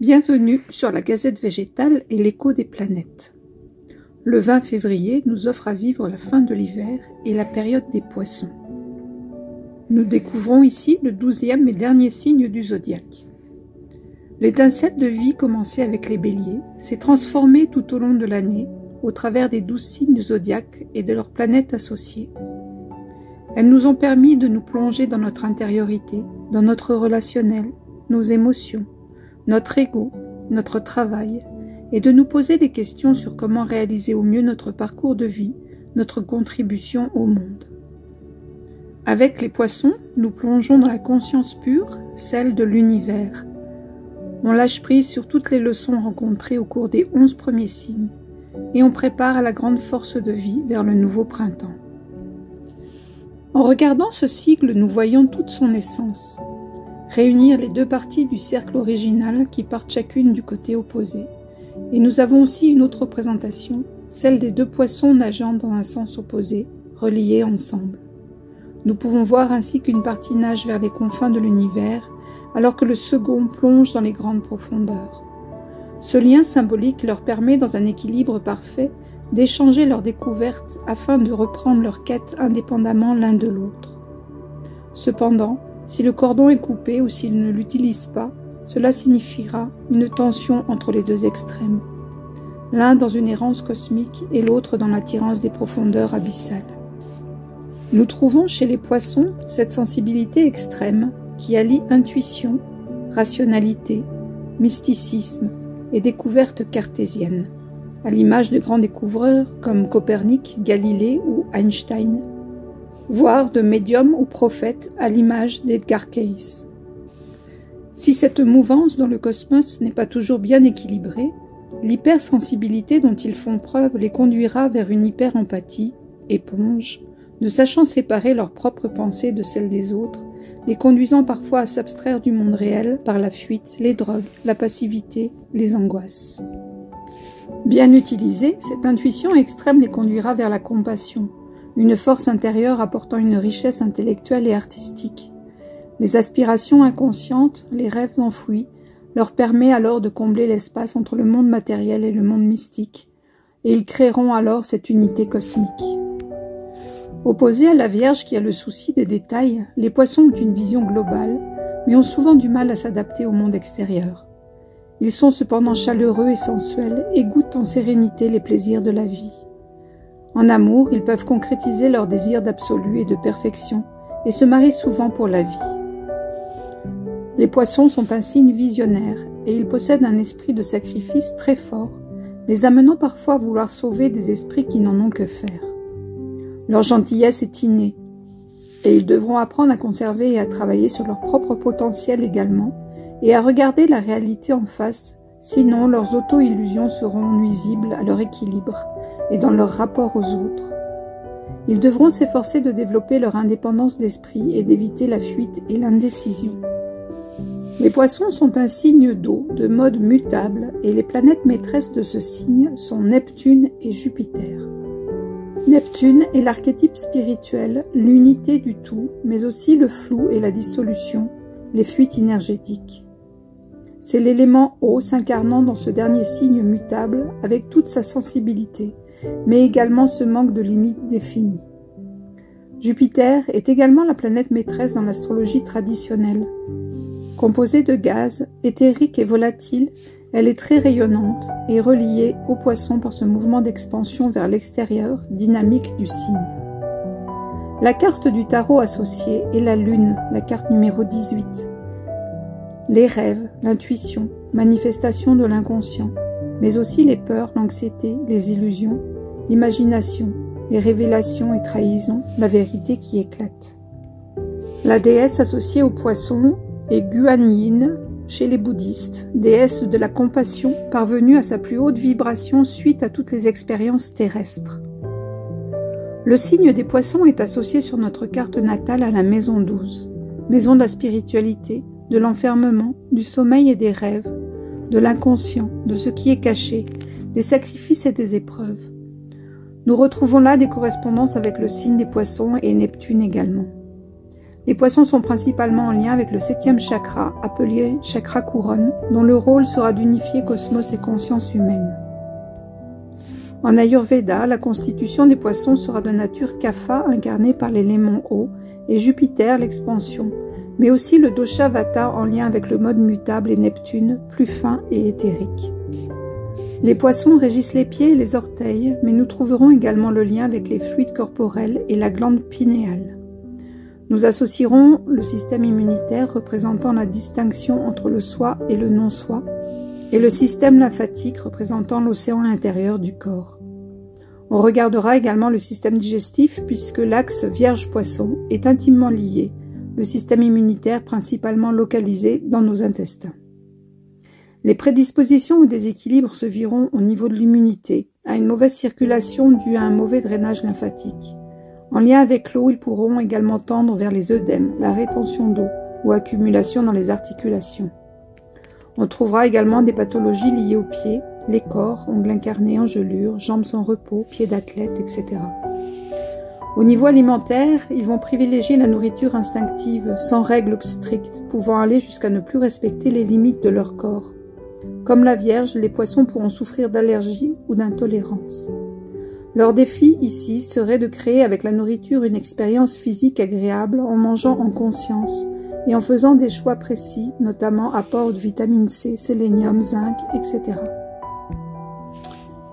Bienvenue sur la Gazette végétale et l'écho des planètes. Le 20 février nous offre à vivre la fin de l'hiver et la période des poissons. Nous découvrons ici le 12e et dernier signe du zodiaque. L'étincelle de vie commencée avec les béliers s'est transformée tout au long de l'année au travers des 12 signes du zodiaque et de leurs planètes associées. Elles nous ont permis de nous plonger dans notre intériorité, dans notre relationnel, nos émotions, notre ego, notre travail, et de nous poser des questions sur comment réaliser au mieux notre parcours de vie, notre contribution au monde. Avec les poissons, nous plongeons dans la conscience pure, celle de l'univers. On lâche prise sur toutes les leçons rencontrées au cours des 11 premiers signes, et on prépare à la grande force de vie vers le nouveau printemps. En regardant ce sigle, nous voyons toute son essence. Réunir les deux parties du cercle original qui partent chacune du côté opposé. Et nous avons aussi une autre représentation, celle des deux poissons nageant dans un sens opposé, reliés ensemble. Nous pouvons voir ainsi qu'une partie nage vers les confins de l'univers, alors que le second plonge dans les grandes profondeurs. Ce lien symbolique leur permet, dans un équilibre parfait, d'échanger leurs découvertes afin de reprendre leur quête indépendamment l'un de l'autre. Cependant, si le cordon est coupé ou s'il ne l'utilise pas, cela signifiera une tension entre les deux extrêmes, l'un dans une errance cosmique et l'autre dans l'attirance des profondeurs abyssales. Nous trouvons chez les poissons cette sensibilité extrême qui allie intuition, rationalité, mysticisme et découverte cartésienne, à l'image de grands découvreurs comme Copernic, Galilée ou Einstein, voire de médiums ou prophètes à l'image d'Edgar Cayce. Si cette mouvance dans le cosmos n'est pas toujours bien équilibrée, l'hypersensibilité dont ils font preuve les conduira vers une hyper-empathie, éponge, ne sachant séparer leurs propres pensées de celles des autres, les conduisant parfois à s'abstraire du monde réel par la fuite, les drogues, la passivité, les angoisses. Bien utilisée, cette intuition extrême les conduira vers la compassion, une force intérieure apportant une richesse intellectuelle et artistique. Les aspirations inconscientes, les rêves enfouis, leur permet alors de combler l'espace entre le monde matériel et le monde mystique, et ils créeront alors cette unité cosmique. Opposés à la Vierge qui a le souci des détails, les poissons ont une vision globale, mais ont souvent du mal à s'adapter au monde extérieur. Ils sont cependant chaleureux et sensuels et goûtent en sérénité les plaisirs de la vie. En amour, ils peuvent concrétiser leur désir d'absolu et de perfection et se marient souvent pour la vie. Les poissons sont un signe visionnaire et ils possèdent un esprit de sacrifice très fort, les amenant parfois à vouloir sauver des esprits qui n'en ont que faire. Leur gentillesse est innée et ils devront apprendre à conserver et à travailler sur leur propre potentiel également et à regarder la réalité en face, sinon leurs auto-illusions seront nuisibles à leur équilibre et dans leur rapport aux autres. Ils devront s'efforcer de développer leur indépendance d'esprit et d'éviter la fuite et l'indécision. Les poissons sont un signe d'eau de mode mutable et les planètes maîtresses de ce signe sont Neptune et Jupiter. Neptune est l'archétype spirituel, l'unité du tout, mais aussi le flou et la dissolution, les fuites énergétiques. C'est l'élément eau s'incarnant dans ce dernier signe mutable avec toute sa sensibilité, mais également ce manque de limites définies. Jupiter est également la planète maîtresse dans l'astrologie traditionnelle. Composée de gaz, éthérique et volatile, elle est très rayonnante et reliée au poisson par ce mouvement d'expansion vers l'extérieur dynamique du signe. La carte du tarot associée est la Lune, la carte numéro 18. Les rêves, l'intuition, manifestation de l'inconscient, mais aussi les peurs, l'anxiété, les illusions, l'imagination, les révélations et trahisons, la vérité qui éclate. La déesse associée au poisson est Guanyin chez les bouddhistes, déesse de la compassion parvenue à sa plus haute vibration suite à toutes les expériences terrestres. Le signe des poissons est associé sur notre carte natale à la maison 12, maison de la spiritualité, de l'enfermement, du sommeil et des rêves, de l'inconscient, de ce qui est caché, des sacrifices et des épreuves. Nous retrouvons là des correspondances avec le signe des poissons et Neptune également. Les poissons sont principalement en lien avec le 7e chakra, appelé chakra couronne, dont le rôle sera d'unifier cosmos et conscience humaine. En Ayurveda, la constitution des poissons sera de nature kapha, incarnée par l'élément eau, et Jupiter, l'expansion, mais aussi le dosha vata en lien avec le mode mutable et Neptune, plus fin et éthérique. Les poissons régissent les pieds et les orteils, mais nous trouverons également le lien avec les fluides corporels et la glande pinéale. Nous associerons le système immunitaire représentant la distinction entre le soi et le non-soi, et le système lymphatique représentant l'océan intérieur du corps. On regardera également le système digestif puisque l'axe Vierge-Poisson est intimement lié, le système immunitaire principalement localisé dans nos intestins. Les prédispositions ou déséquilibres se verront au niveau de l'immunité, à une mauvaise circulation due à un mauvais drainage lymphatique. En lien avec l'eau, ils pourront également tendre vers les œdèmes, la rétention d'eau ou accumulation dans les articulations. On trouvera également des pathologies liées aux pieds, les corps, ongles incarnés, engelures, jambes sans repos, pieds d'athlète, etc. Au niveau alimentaire, ils vont privilégier la nourriture instinctive, sans règles strictes, pouvant aller jusqu'à ne plus respecter les limites de leur corps. Comme la Vierge, les poissons pourront souffrir d'allergies ou d'intolérance. Leur défi ici serait de créer avec la nourriture une expérience physique agréable en mangeant en conscience et en faisant des choix précis, notamment apport de vitamine C, sélénium, zinc, etc.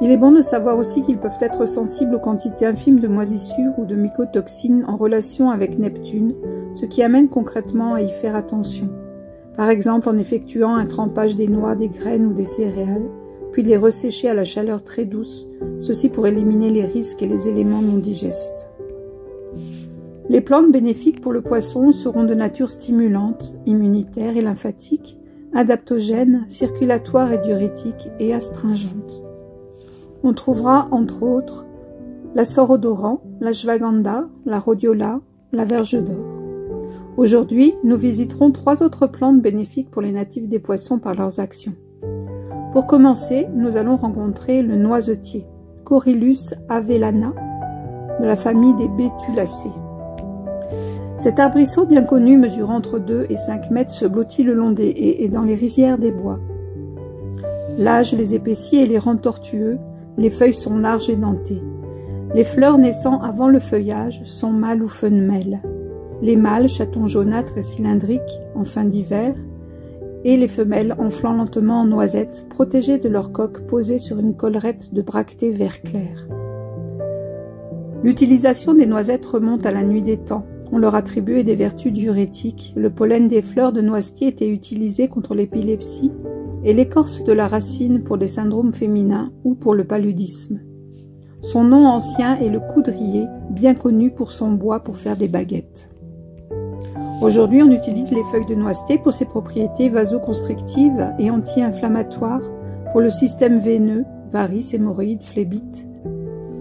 Il est bon de savoir aussi qu'ils peuvent être sensibles aux quantités infimes de moisissures ou de mycotoxines en relation avec Neptune, ce qui amène concrètement à y faire attention. Par exemple en effectuant un trempage des noix, des graines ou des céréales, puis de les ressécher à la chaleur très douce, ceci pour éliminer les risques et les éléments non digestes. Les plantes bénéfiques pour le poisson seront de nature stimulante, immunitaire et lymphatique, adaptogène, circulatoire et diurétique et astringente. On trouvera entre autres la Saurodorant, la Shvaganda, la Rhodiola, la Verge d'or. Aujourd'hui, nous visiterons 3 autres plantes bénéfiques pour les natifs des poissons par leurs actions. Pour commencer, nous allons rencontrer le noisetier, Corylus avellana, de la famille des Bétulacées. Cet arbrisseau bien connu, mesurant entre 2 et 5 mètres, se blottit le long des haies et dans les rizières des bois. L'âge les épaissit et les rend tortueux, les feuilles sont larges et dentées. Les fleurs naissant avant le feuillage sont mâles ou femelles. Les mâles, chatons jaunâtres et cylindriques en fin d'hiver, et les femelles enflant lentement en noisettes, protégées de leur coque posée sur une collerette de bractées vert clair. L'utilisation des noisettes remonte à la nuit des temps. On leur attribuait des vertus diurétiques. Le pollen des fleurs de noisetier était utilisé contre l'épilepsie et l'écorce de la racine pour des syndromes féminins ou pour le paludisme. Son nom ancien est le coudrier, bien connu pour son bois pour faire des baguettes. Aujourd'hui, on utilise les feuilles de noisetier pour ses propriétés vasoconstrictives et anti-inflammatoires pour le système veineux, varices, hémorroïdes, phlébites.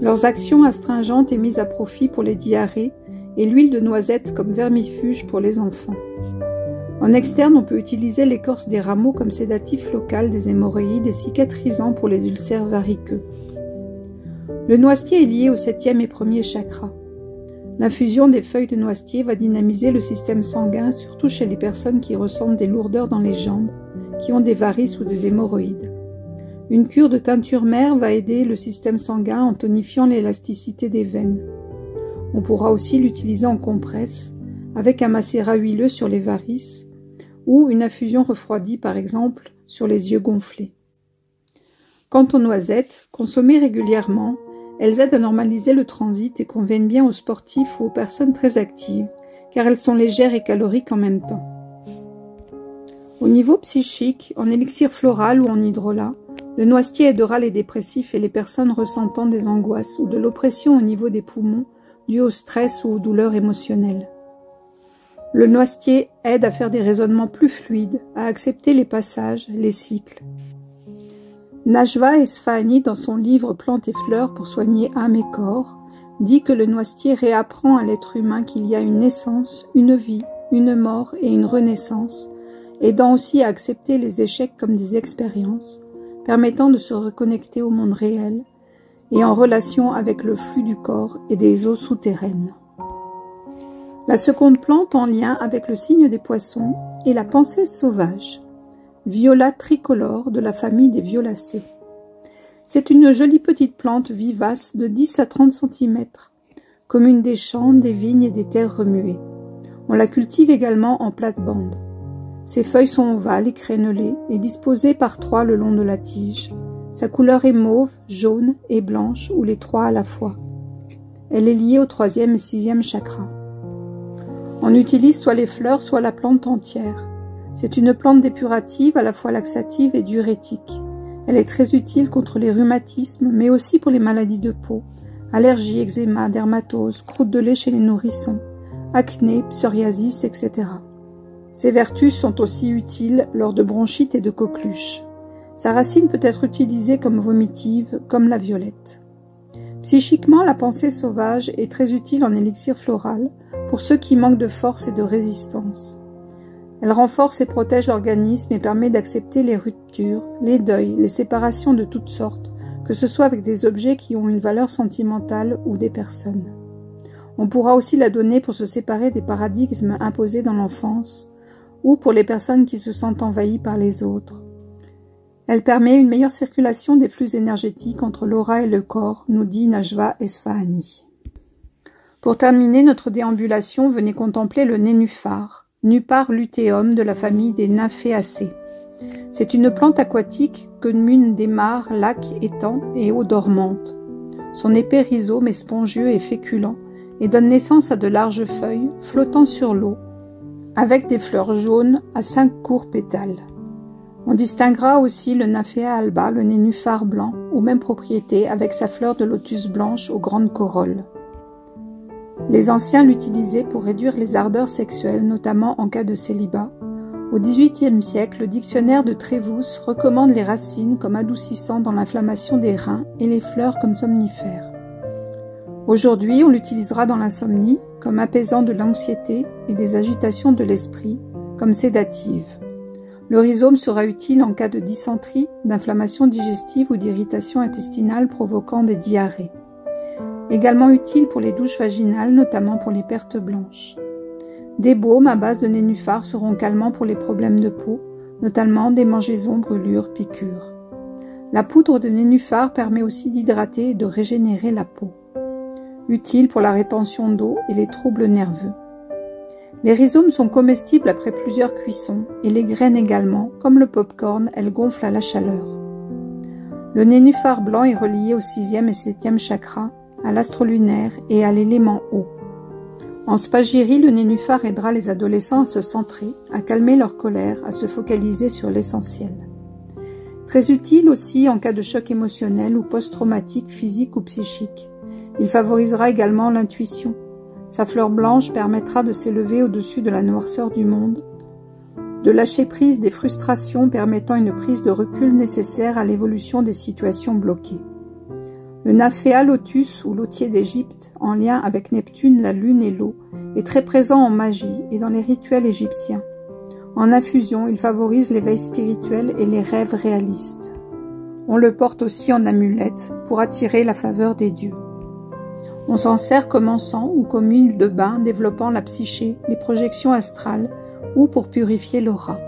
Leurs actions astringentes et mises à profit pour les diarrhées et l'huile de noisette comme vermifuge pour les enfants. En externe, on peut utiliser l'écorce des rameaux comme sédatif local des hémorroïdes et cicatrisant pour les ulcères variqueux. Le noisetier est lié au 7e et 1er chakra. L'infusion des feuilles de noisetier va dynamiser le système sanguin, surtout chez les personnes qui ressentent des lourdeurs dans les jambes, qui ont des varices ou des hémorroïdes. Une cure de teinture mère va aider le système sanguin en tonifiant l'élasticité des veines. On pourra aussi l'utiliser en compresse, avec un macérat huileux sur les varices, ou une infusion refroidie par exemple sur les yeux gonflés. Quant aux noisettes, consommées régulièrement, elles aident à normaliser le transit et conviennent bien aux sportifs ou aux personnes très actives, car elles sont légères et caloriques en même temps. Au niveau psychique, en élixir floral ou en hydrolat, le noisetier aidera les dépressifs et les personnes ressentant des angoisses ou de l'oppression au niveau des poumons due au stress ou aux douleurs émotionnelles. Le noisetier aide à faire des raisonnements plus fluides, à accepter les passages, les cycles. Najwa Esfahani, dans son livre Plantes et fleurs pour soigner âme et corps, dit que le noisetier réapprend à l'être humain qu'il y a une naissance, une vie, une mort et une renaissance, aidant aussi à accepter les échecs comme des expériences, permettant de se reconnecter au monde réel et en relation avec le flux du corps et des eaux souterraines. La seconde plante en lien avec le signe des poissons est la pensée sauvage, viola tricolore de la famille des violacées. C'est une jolie petite plante vivace de 10 à 30 cm, commune des champs, des vignes et des terres remuées. On la cultive également en plate-bande. Ses feuilles sont ovales et crénelées et disposées par 3 le long de la tige. Sa couleur est mauve, jaune et blanche ou les 3 à la fois. Elle est liée au 3e et 6e chakra. On utilise soit les fleurs, soit la plante entière. C'est une plante dépurative, à la fois laxative et diurétique. Elle est très utile contre les rhumatismes, mais aussi pour les maladies de peau, allergies, eczéma, dermatose, croûte de lait chez les nourrissons, acné, psoriasis, etc. Ses vertus sont aussi utiles lors de bronchites et de coqueluche. Sa racine peut être utilisée comme vomitive, comme la violette. Psychiquement, la pensée sauvage est très utile en élixir floral pour ceux qui manquent de force et de résistance. Elle renforce et protège l'organisme et permet d'accepter les ruptures, les deuils, les séparations de toutes sortes, que ce soit avec des objets qui ont une valeur sentimentale ou des personnes. On pourra aussi la donner pour se séparer des paradigmes imposés dans l'enfance ou pour les personnes qui se sentent envahies par les autres. Elle permet une meilleure circulation des flux énergétiques entre l'aura et le corps, nous dit Najwa Esfahani. Pour terminer notre déambulation, venez contempler le nénuphar, Nupar luteum de la famille des Nymphaeaceae. C'est une plante aquatique commune des mares, lacs, étangs et eaux dormantes. Son épais rhizome est spongieux et féculent et donne naissance à de larges feuilles flottant sur l'eau, avec des fleurs jaunes à 5 courts pétales. On distinguera aussi le Nymphaea alba, le nénuphar blanc, aux mêmes propriétés avec sa fleur de lotus blanche aux grandes corolles. Les anciens l'utilisaient pour réduire les ardeurs sexuelles, notamment en cas de célibat. Au XVIIIe siècle, le dictionnaire de Trévous recommande les racines comme adoucissant dans l'inflammation des reins et les fleurs comme somnifères. Aujourd'hui, on l'utilisera dans l'insomnie comme apaisant de l'anxiété et des agitations de l'esprit, comme sédative. Le rhizome sera utile en cas de dysenterie, d'inflammation digestive ou d'irritation intestinale provoquant des diarrhées. Également utile pour les douches vaginales, notamment pour les pertes blanches. Des baumes à base de nénuphar seront calmants pour les problèmes de peau, notamment des mangeaisons, brûlures, piqûres. La poudre de nénuphar permet aussi d'hydrater et de régénérer la peau. Utile pour la rétention d'eau et les troubles nerveux. Les rhizomes sont comestibles après plusieurs cuissons et les graines également, comme le pop-corn, elles gonflent à la chaleur. Le nénuphar blanc est relié au 6e et 7e chakra, à l'astre lunaire et à l'élément eau. En spagyrie, le nénuphar aidera les adolescents à se centrer, à calmer leur colère, à se focaliser sur l'essentiel. Très utile aussi en cas de choc émotionnel ou post-traumatique physique ou psychique. Il favorisera également l'intuition. Sa fleur blanche permettra de s'élever au-dessus de la noirceur du monde, de lâcher prise des frustrations permettant une prise de recul nécessaire à l'évolution des situations bloquées. Le Nymphaea lotus ou lotier d'Égypte, en lien avec Neptune, la lune et l'eau, est très présent en magie et dans les rituels égyptiens. En infusion, il favorise l'éveil spirituel et les rêves réalistes. On le porte aussi en amulette pour attirer la faveur des dieux. On s'en sert comme encens ou comme huile de bain développant la psyché, les projections astrales ou pour purifier l'aura.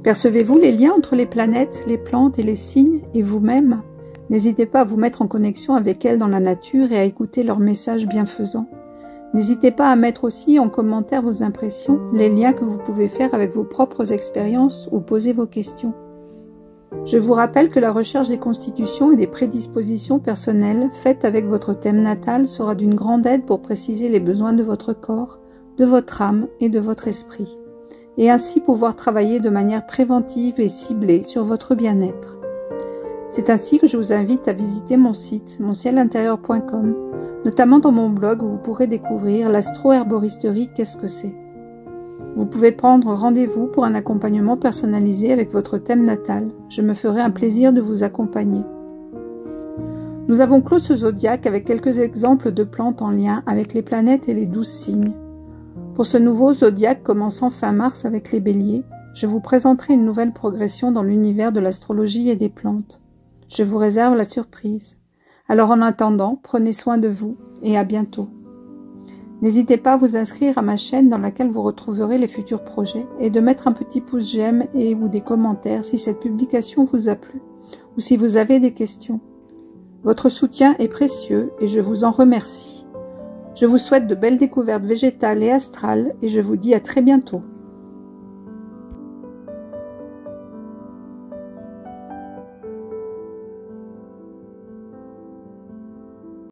Percevez-vous les liens entre les planètes, les plantes et les signes et vous-même? N'hésitez pas à vous mettre en connexion avec elles dans la nature et à écouter leurs messages bienfaisants. N'hésitez pas à mettre aussi en commentaire vos impressions, les liens que vous pouvez faire avec vos propres expériences ou poser vos questions. Je vous rappelle que la recherche des constitutions et des prédispositions personnelles faites avec votre thème natal sera d'une grande aide pour préciser les besoins de votre corps, de votre âme et de votre esprit, et ainsi pouvoir travailler de manière préventive et ciblée sur votre bien-être. C'est ainsi que je vous invite à visiter mon site, moncielintérieur.com, notamment dans mon blog où vous pourrez découvrir l'astro-herboristerie, qu'est-ce que c'est. Vous pouvez prendre rendez-vous pour un accompagnement personnalisé avec votre thème natal. Je me ferai un plaisir de vous accompagner. Nous avons clos ce zodiaque avec quelques exemples de plantes en lien avec les planètes et les 12 signes. Pour ce nouveau zodiaque commençant fin mars avec les béliers, je vous présenterai une nouvelle progression dans l'univers de l'astrologie et des plantes. Je vous réserve la surprise. Alors en attendant, prenez soin de vous et à bientôt. N'hésitez pas à vous inscrire à ma chaîne dans laquelle vous retrouverez les futurs projets et de mettre un petit pouce j'aime et ou des commentaires si cette publication vous a plu ou si vous avez des questions. Votre soutien est précieux et je vous en remercie. Je vous souhaite de belles découvertes végétales et astrales et je vous dis à très bientôt.